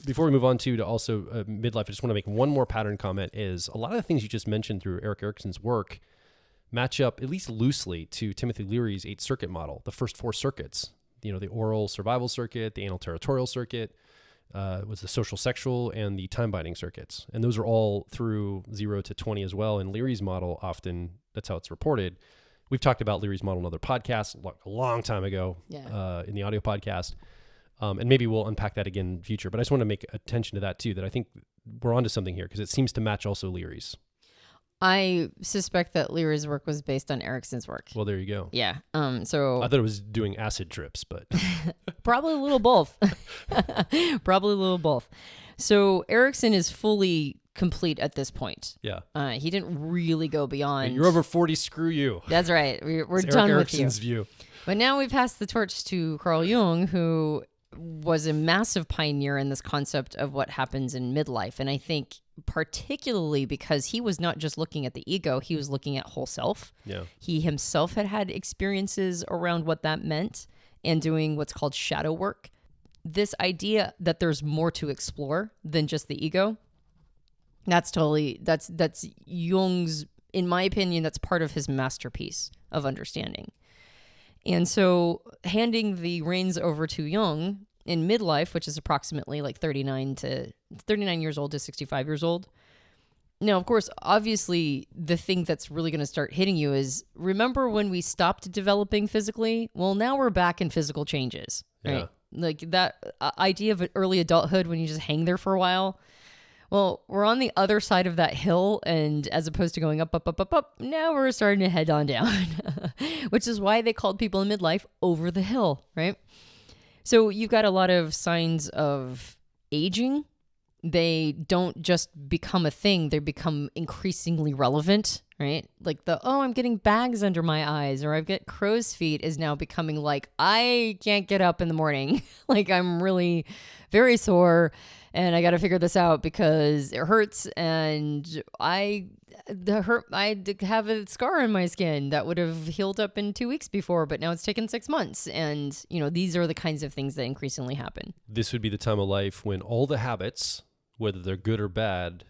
before we move on to also midlife, I just want to make one more pattern comment is a lot of the things you just mentioned through Eric Erickson's work match up at least loosely to Timothy Leary's 8-circuit model, the first 4 circuits, the oral survival circuit, the anal territorial circuit, was the social sexual, and the time binding circuits. And those are all through 0 to 20 as well. And Leary's model, often that's how it's reported. We've talked about Leary's model in other podcasts a long time ago in the audio podcast. And maybe we'll unpack that again in the future. But I just want to make attention to that too, that I think we're onto something here because it seems to match also Leary's. I suspect that Leary's work was based on Erickson's work. Well, there you go. Yeah. So I thought it was doing acid trips, but probably a little both. Probably a little both. So Erickson is fully complete at this point. Yeah. He didn't really go beyond. You're over 40. Screw you. That's right. We're It's done Eric with you. Erickson's view. But now we pass the torch to Carl Jung, who was a massive pioneer in this concept of what happens in midlife. And I think particularly because he was not just looking at the ego, he was looking at whole self. Yeah. He himself had experiences around what that meant and doing what's called shadow work. This idea that there's more to explore than just the ego, that's Jung's, in my opinion, that's part of his masterpiece of understanding. And so handing the reins over to Jung in midlife, which is approximately like 39 years old to 65 years old. Now, of course, obviously, the thing that's really going to start hitting you is, remember when we stopped developing physically? Well, now we're back in physical changes, right? Yeah. Like that idea of early adulthood when you just hang there for a while. Well, we're on the other side of that hill, and as opposed to going up, now we're starting to head on down, which is why they called people in midlife over the hill, right? So you've got a lot of signs of aging. They don't just become a thing, they become increasingly relevant, right? Like I'm getting bags under my eyes, or I've got crow's feet is now becoming like, I can't get up in the morning. Like I'm really very sore and I got to figure this out because it hurts, and I have a scar on my skin that would have healed up in 2 weeks before, but now it's taken 6 months. And, these are the kinds of things that increasingly happen. This would be the time of life when all the habits, whether they're good or bad,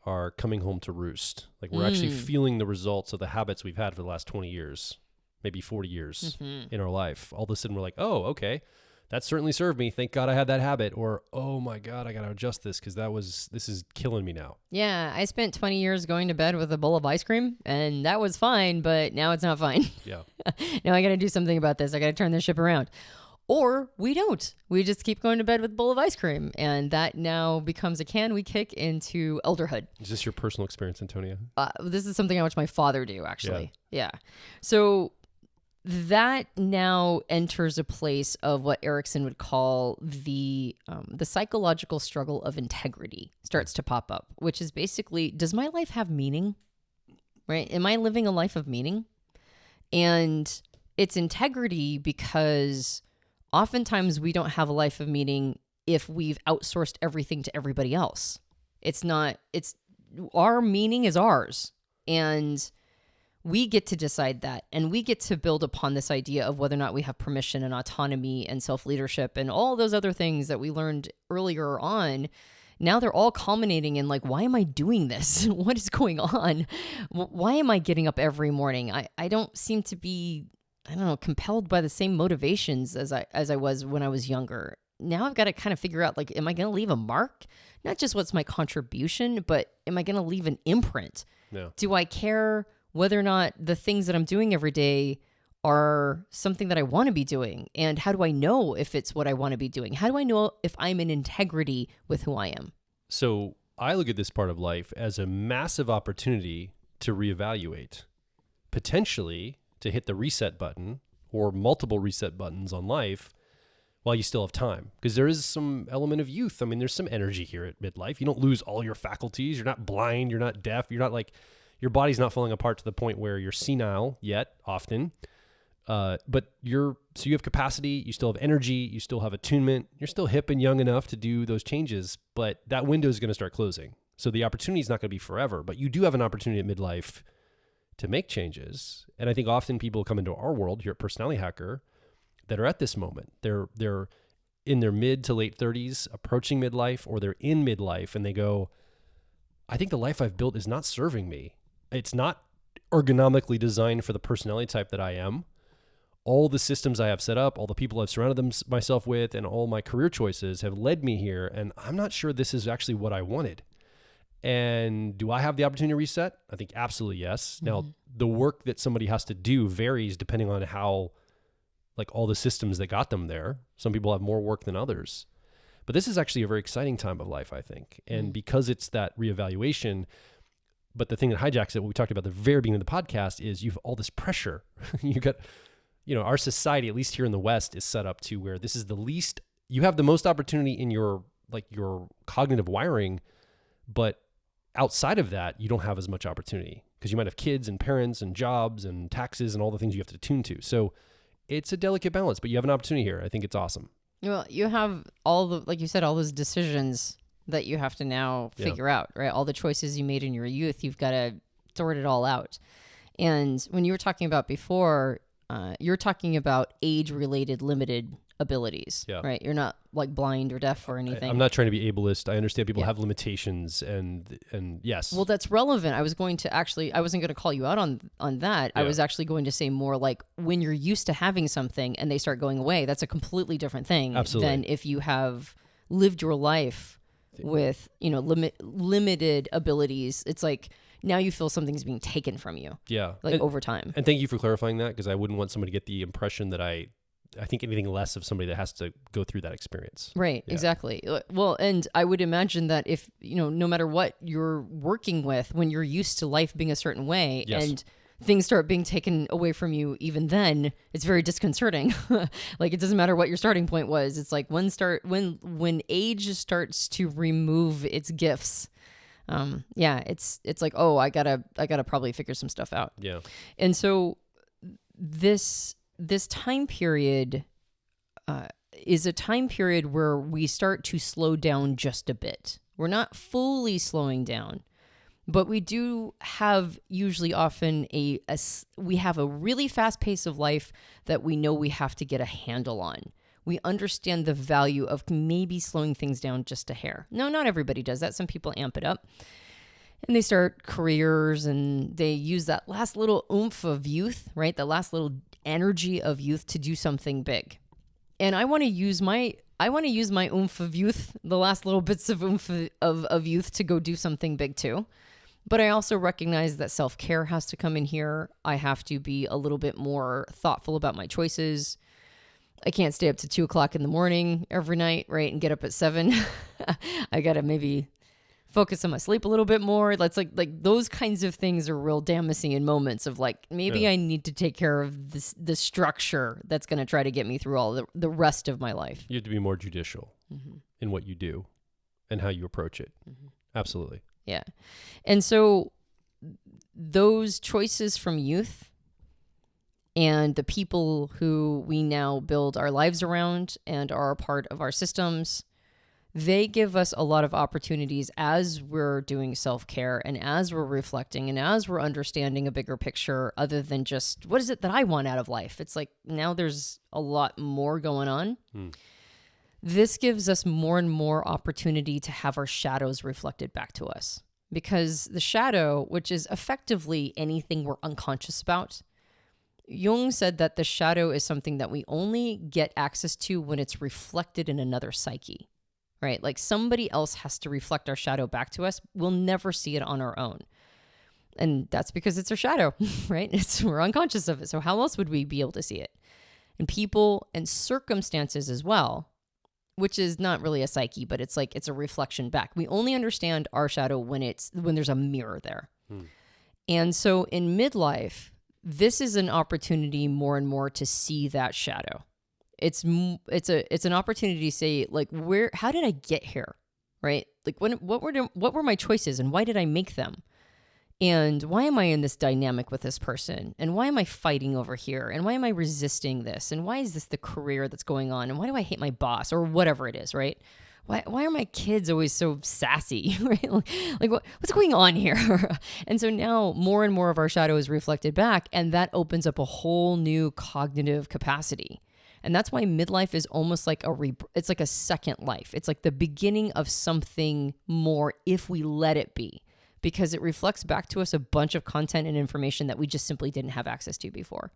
are coming home to roost. Like we're actually feeling the results of the habits we've had for the last 20 years, maybe 40 years in our life. All of a sudden we're like, oh, okay, that certainly served me. Thank God I had that habit. Or, oh my God, I got to adjust this because this is killing me now. Yeah, I spent 20 years going to bed with a bowl of ice cream, and that was fine, but now it's not fine. Yeah. Now I got to do something about this. I got to turn this ship around. Or we don't. We just keep going to bed with a bowl of ice cream, and that now becomes a can we kick into elderhood. Is this your personal experience, Antonia? This is something I watched my father do, actually. Yeah. So that now enters a place of what Erickson would call the psychological struggle of integrity starts to pop up, which is basically, does my life have meaning? Right? Am I living a life of meaning? And it's integrity because oftentimes we don't have a life of meaning if we've outsourced everything to everybody else. It's our meaning is ours. And we get to decide that, and we get to build upon this idea of whether or not we have permission and autonomy and self-leadership and all those other things that we learned earlier on. Now they're all culminating in like, why am I doing this? What is going on? Why am I getting up every morning? I don't seem to be, compelled by the same motivations as I was when I was younger. Now I've got to kind of figure out, like, am I going to leave a mark? Not just what's my contribution, but am I going to leave an imprint? Yeah. Do I care whether or not the things that I'm doing every day are something that I want to be doing? And how do I know if it's what I want to be doing? How do I know if I'm in integrity with who I am? So I look at this part of life as a massive opportunity to reevaluate, potentially to hit the reset button or multiple reset buttons on life while you still have time. Because there is some element of youth. I mean, there's some energy here at midlife. You don't lose all your faculties. You're not blind. You're not deaf. You're not like... Your body's not falling apart to the point where you're senile yet, often. But you have capacity, you still have energy, you still have attunement, you're still hip and young enough to do those changes, but that window is going to start closing. So the opportunity is not going to be forever, but you do have an opportunity at midlife to make changes. And I think often people come into our world here at Personality Hacker that are at this moment. They're in their mid to late 30s, approaching midlife, or they're in midlife and they go, I think the life I've built is not serving me. It's not ergonomically designed for the personality type that I am. All the systems I have set up, all the people I've surrounded myself with, and all my career choices have led me here. And I'm not sure this is actually what I wanted. And do I have the opportunity to reset? I think absolutely yes. Mm-hmm. Now, the work that somebody has to do varies depending on how, like all the systems that got them there. Some people have more work than others. But this is actually a very exciting time of life, I think. And because it's that reevaluation, but the thing that hijacks it, what we talked about at the very beginning of the podcast, is you've all this pressure. You got, our society, at least here in the West, is set up to where this is the least, you have the most opportunity in your cognitive wiring, but outside of that, you don't have as much opportunity because you might have kids and parents and jobs and taxes and all the things you have to tune to. So it's a delicate balance, but you have an opportunity here. I think it's awesome. Well, you have all the, like you said, all those decisions that you have to now figure out, right? All the choices you made in your youth, you've got to sort it all out. And when you were talking about before, you're talking about age-related limited abilities, right? You're not like blind or deaf or anything. I'm not trying to be ableist. I understand people have limitations and yes. Well, that's relevant. I wasn't going to call you out on that. I was actually going to say more like when you're used to having something and they start going away, that's a completely different thing than if you have lived your life with, limited abilities. It's like now you feel something's being taken from you. Yeah. Over time. And thank you for clarifying that, because I wouldn't want somebody to get the impression that I think anything less of somebody that has to go through that experience. Right, exactly. Well, and I would imagine that if, no matter what you're working with, when you're used to life being a certain way and things start being taken away from you, even then, it's very disconcerting. Like, it doesn't matter what your starting point was. It's like when age starts to remove its gifts, it's like, oh, I gotta probably figure some stuff out. Yeah. And so this time period is a time period where we start to slow down just a bit. We're not fully slowing down, but we do have often we have a really fast pace of life that we know we have to get a handle on. We understand the value of maybe slowing things down just a hair. No, not everybody does that. Some people amp it up. And they start careers and they use that last little oomph of youth, right? The last little energy of youth to do something big. And I want to use my oomph of youth, the last little bits of oomph of youth to go do something big too. But I also recognize that self-care has to come in here. I have to be a little bit more thoughtful about my choices. I can't stay up to 2:00 in the morning every night, right? And get up at 7. I got to maybe focus on my sleep a little bit more. That's like those kinds of things are real Damascene moments of like, maybe I need to take care of the structure that's going to try to get me through all the rest of my life. You have to be more judicial in what you do and how you approach it. Absolutely. Yeah. And so those choices from youth and the people who we now build our lives around and are a part of our systems, they give us a lot of opportunities as we're doing self-care and as we're reflecting and as we're understanding a bigger picture other than just, what is it that I want out of life? It's like now there's a lot more going on. This gives us more and more opportunity to have our shadows reflected back to us, because the shadow, which is effectively anything we're unconscious about, Jung said that the shadow is something that we only get access to when it's reflected in another psyche, right? Like somebody else has to reflect our shadow back to us. We'll never see it on our own. And that's because it's our shadow, right? We're unconscious of it. So how else would we be able to see it? And people and circumstances as well, which is not really a psyche, but it's like, it's a reflection back. We only understand our shadow when there's a mirror there. And so in midlife, this is an opportunity more and more to see that shadow. It's an opportunity to say, like, how did I get here? Right? Like what were my choices and why did I make them? And why am I in this dynamic with this person? And why am I fighting over here? And why am I resisting this? And why is this the career that's going on? And why do I hate my boss or whatever it is, right? Why are my kids always so sassy, right? Like what's going on here? And so now more and more of our shadow is reflected back, and that opens up a whole new cognitive capacity. And that's why midlife is almost like it's like a second life. It's like the beginning of something more if we let it be, because it reflects back to us a bunch of content and information that we just simply didn't have access to before.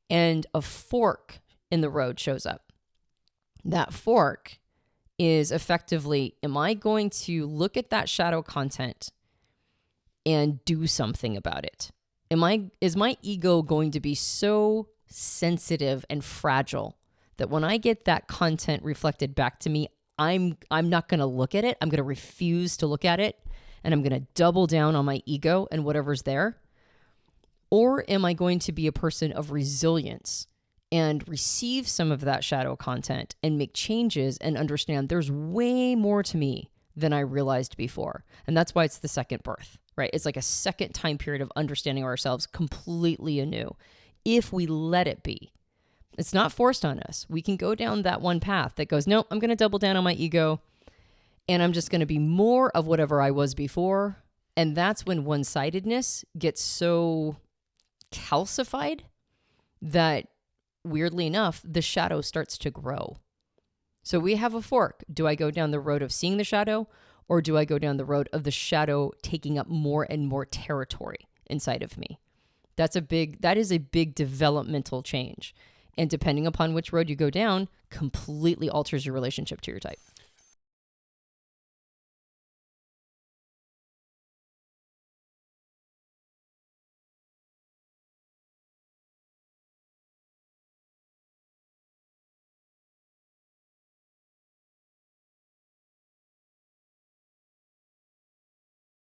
And a fork in the road shows up. That fork is effectively, am I going to look at that shadow content and do something about it? Is my ego going to be so sensitive and fragile that when I get that content reflected back to me, I'm not going to look at it. I'm going to refuse to look at it, and I'm going to double down on my ego and whatever's there? Or am I going to be a person of resilience and receive some of that shadow content and make changes and understand there's way more to me than I realized before? And that's why it's the second birth, right? It's like a second time period of understanding ourselves completely anew if we let it be. It's not forced on us. We can go down that one path that goes, no, I'm going to double down on my ego and I'm just going to be more of whatever I was before. And that's when one-sidedness gets so calcified that, weirdly enough, the shadow starts to grow. So we have a fork. Do I go down the road of seeing the shadow, or do I go down the road of the shadow taking up more and more territory inside of me? That is a big developmental change. And depending upon which road you go down, completely alters your relationship to your type.